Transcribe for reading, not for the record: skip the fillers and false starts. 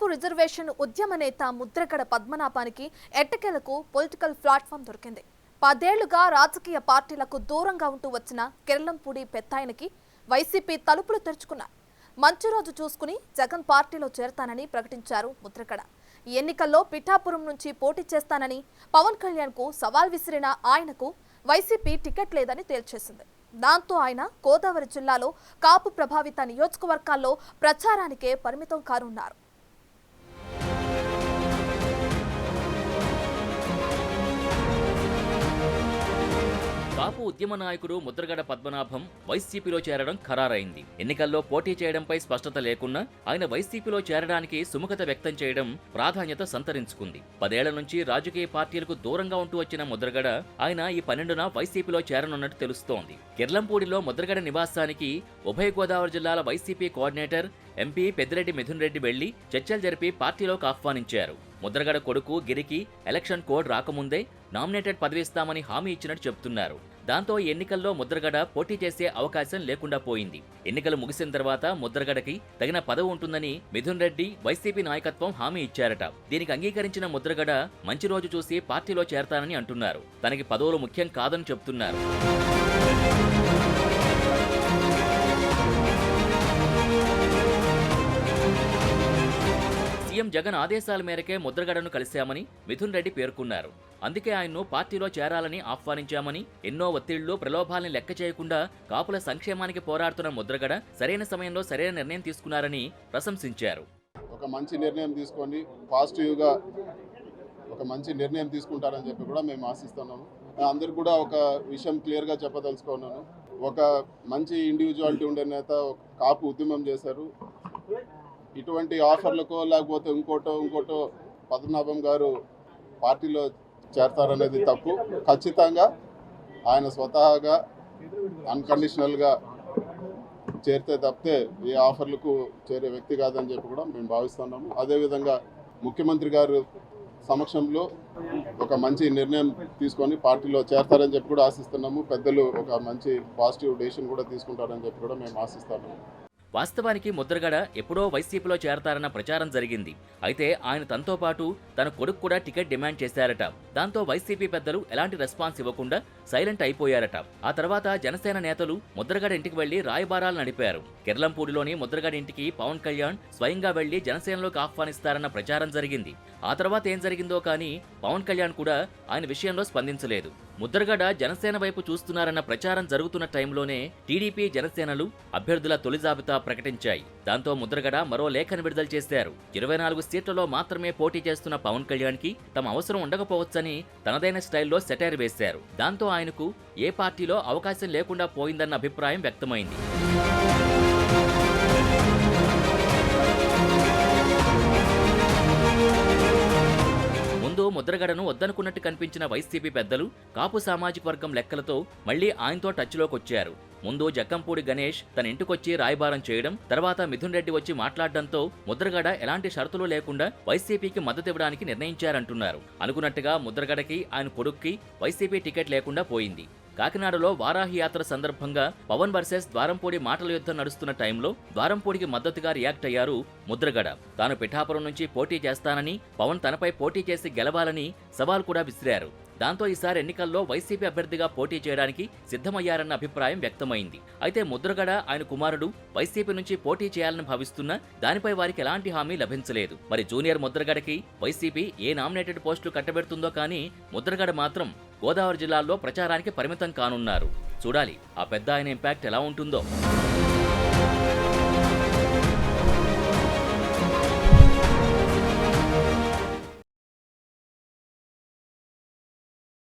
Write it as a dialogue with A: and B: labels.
A: కాపు reservation ఉద్యమ నేత ముద్రగడ పద్మనాభానికి ఎట్టకేలకు పొలిటికల్ ప్లాట్ఫామ్ దొరికింది. 10 ఏళ్లుగా రాజకీయ పార్టీలకు దూరంగా ఉంటూ వచ్చిన కిర్లంపూడి పెద్దాయనకి వైసీపీ తలుపులు తెరుచుకున్నారు. మంచి రోజు చూసుకుని జగన్ పార్టీలో చేరతానని ప్రకటించారు ముద్రగడ. ఈ ఎన్నికల్లో పిఠాపురం నుంచి పోటీ చేస్తానని పవన్ కళ్యాణ్ కు సవాల్ విసిరిన ఆయనకు వైసీపీ టికెట్ లేదని తేల్చేసింది. దాంతో ఆయన గోదావరి జిల్లాలో కాపు ప్రభావిత నియోజకవర్గాల్లో ప్రచారానికే పరిమితం కానున్నారు.
B: కాపు ఉద్యమ నాయకుడు ముద్రగడ పద్మనాభం వైసీపీలో చేరడం ఖరారైంది. ఎన్నికల్లో పోటీ చేయడంపై స్పష్టత లేకున్నా ఆయన వైసీపీలో చేరడానికి సుముఖత వ్యక్తం చేయడం ప్రాధాన్యత సంతరించుకుంది. 10 ఏళ్ల నుంచి రాజకీయ పార్టీలకు దూరంగా ఉంటూ వచ్చిన ముద్రగడ ఆయన ఈ 12న వైసీపీలో చేరనున్నట్టు తెలుస్తోంది. కిర్లంపూడిలో ముద్రగడ నివాసానికి ఉభయ గోదావరి జిల్లాల YCP coordinator MP Peddireddy Mithun Reddy వెళ్లి చర్చలు జరిపి పార్టీలోకి ఆహ్వానించారు. ముద్రగడ కొడుకు గిరికి ఎలక్షన్ కోడ్ రాకముందే నామినేటెడ్ పదవి ఇస్తామని హామీ ఇచ్చినట్టు చెబుతున్నారు. దాంతో ఎన్నికల్లో ముద్రగడ పోటీ చేసే అవకాశం లేకుండా పోయింది. ఎన్నికలు ముగిసిన తర్వాత ముద్రగడకి తగిన పదవి ఉంటుందని మిథున్ రెడ్డి వైసీపీ నాయకత్వం హామీ ఇచ్చారట. దీనికి అంగీకరించిన ముద్రగడ మంచి రోజు చూసి పార్టీలో చేరతానని అంటున్నారు. తనకి పదవులు ముఖ్యం కాదని చెబుతున్నారు. సీఎం జగన్ ఆదేశాల మేరకే ముద్రగడను కలిశామని మిథున్ రెడ్డి పేర్కొన్నారు. అందుకే ఆయన్ను పార్టీలో చేరాలని ఆహ్వానించామని, ఎన్నో ఒత్తిళ్లు ప్రలోభాల్ని లెక్క చేయకుండా కాపుల సంక్షేమానికి పోరాడుతున్న ముద్రగడ సరైన సమయంలో సరైన నిర్ణయం తీసుకున్నారని ప్రశంసించారు.
C: ఒక మంచి నిర్ణయం తీసుకొని పాజిటివ్గా ఒక మంచి నిర్ణయం తీసుకుంటారని చెప్పి కూడా మేము ఆశిస్తున్నాము. అందరు కూడా ఒక విషయం క్లియర్గా చెప్పదలుచుకున్నాను. ఒక మంచి ఇండివిజువాలిటీ ఉండే నేత కాపు ఉద్యమం చేశారు. ఇటువంటి ఆఫర్లకో లేకపోతే ఇంకోటో పద్మనాభం గారు పార్టీలో చేరతారనేది తప్పు. ఖచ్చితంగా ఆయన స్వతహాగా అన్కండిషనల్గా చేరితే తప్పితే ఏ ఆఫర్లకు చేరే వ్యక్తి కాదని చెప్పి కూడా మేము భావిస్తున్నాము. అదేవిధంగా ముఖ్యమంత్రి గారు సమక్షంలో ఒక మంచి నిర్ణయం తీసుకొని పార్టీలో చేరతారని చెప్పి కూడా ఆశిస్తున్నాము. పెద్దలు ఒక మంచి పాజిటివ్ డెసిషన్ కూడా తీసుకుంటారని చెప్పి కూడా మేము ఆశిస్తున్నాము.
B: వాస్తవానికి ముద్రగడ ఎప్పుడో వైసీపీలో చేరతారన్న ప్రచారం జరిగింది. అయితే ఆయన తనతో పాటు తన కొడుకు కూడా టికెట్ డిమాండ్ చేశారట. దాంతో వైసీపీ పెద్దలు ఎలాంటి రెస్పాన్స్ ఇవ్వకుండా సైలెంట్ అయిపోయారట. ఆ తర్వాత జనసేన నేతలు ముద్రగడ ఇంటికి వెళ్లి రాయబారాలు నడిపారు. కిర్లంపూడిలోని ముద్రగడ ఇంటికి పవన్ కళ్యాణ్ స్వయంగా వెళ్లి జనసేనలోకి ఆహ్వానిస్తారన్న ప్రచారం జరిగింది. ఆ తర్వాత ఏం జరిగిందో కానీ పవన్ కళ్యాణ్ కూడా ఆయన విషయంలో స్పందించలేదు. ముద్రగడ జనసేన వైపు చూస్తున్నారన్న ప్రచారం జరుగుతున్న టైంలోనే టీడీపీ జనసేనలు అభ్యర్థుల తొలి జాబితా ప్రకటించాయి. దాంతో ముద్రగడ మరో లేఖను విడుదల చేశారు. 24 సీట్లలో మాత్రమే పోటీ చేస్తున్న పవన్ కళ్యాణ్ కి తమ అవసరం ఉండకపోవచ్చని తనదైన స్టైల్లో సెటైర్ వేశారు. దాంతో ఆయనకు ఏ పార్టీలో అవకాశం లేకుండా పోయిందన్న అభిప్రాయం వ్యక్తమైంది. ముందు ముద్రగడను వద్దనుకున్నట్టు కనిపించిన వైసీపీ పెద్దలు కాపు సామాజిక వర్గం లెక్కలతో మళ్లీ ఆయనతో టచ్లోకొచ్చారు. ముందు జక్కంపూడి గణేష్ తన ఇంటికొచ్చి రాయబారం చేయడం, తర్వాత మిథున్ రెడ్డి వచ్చి మాట్లాడడంతో ముద్రగడ ఎలాంటి షరతులు లేకుండా వైసీపీకి మద్దతివ్వడానికి నిర్ణయించారంటున్నారు. అనుకున్నట్టుగా ముద్రగడకి ఆయన కొడుక్కి వైసీపీ టికెట్ లేకుండా పోయింది. కాకినాడలో వారాహి యాత్ర సందర్భంగా పవన్ వర్సెస్ ద్వారంపూడి మాటల యుద్ధం నడుస్తున్న టైంలో ద్వారంపూడికి మద్దతుగా రియాక్ట్ అయ్యారు ముద్రగడ. తాను పిఠాపురం నుంచి పోటీ చేస్తానని, పవన్ తనపై పోటీ చేసి గెలవాలని సవాల్ కూడా విసిరారు. దాంతో ఈసారి ఎన్నికల్లో వైసీపీ అభ్యర్థిగా పోటీ చేయడానికి సిద్ధమయ్యారన్న అభిప్రాయం వ్యక్తమైంది. అయితే ముద్రగడ ఆయన కుమారుడు వైసీపీ నుంచి పోటీ చేయాలని భావిస్తున్నా దానిపై వారికి ఎలాంటి హామీ లభించలేదు. మరి జూనియర్ ముద్రగడకి వైసీపీ ఏ నామినేటెడ్ పోస్టులు కట్టబెడుతుందో కానీ ముద్రగడ మాత్రం గోదావరి జిల్లాల్లో ప్రచారానికి పరిమితం కానున్నారు. చూడాలి ఆ పెద్ద ఆయన ఇంపాక్ట్ ఎలా ఉంటుందో.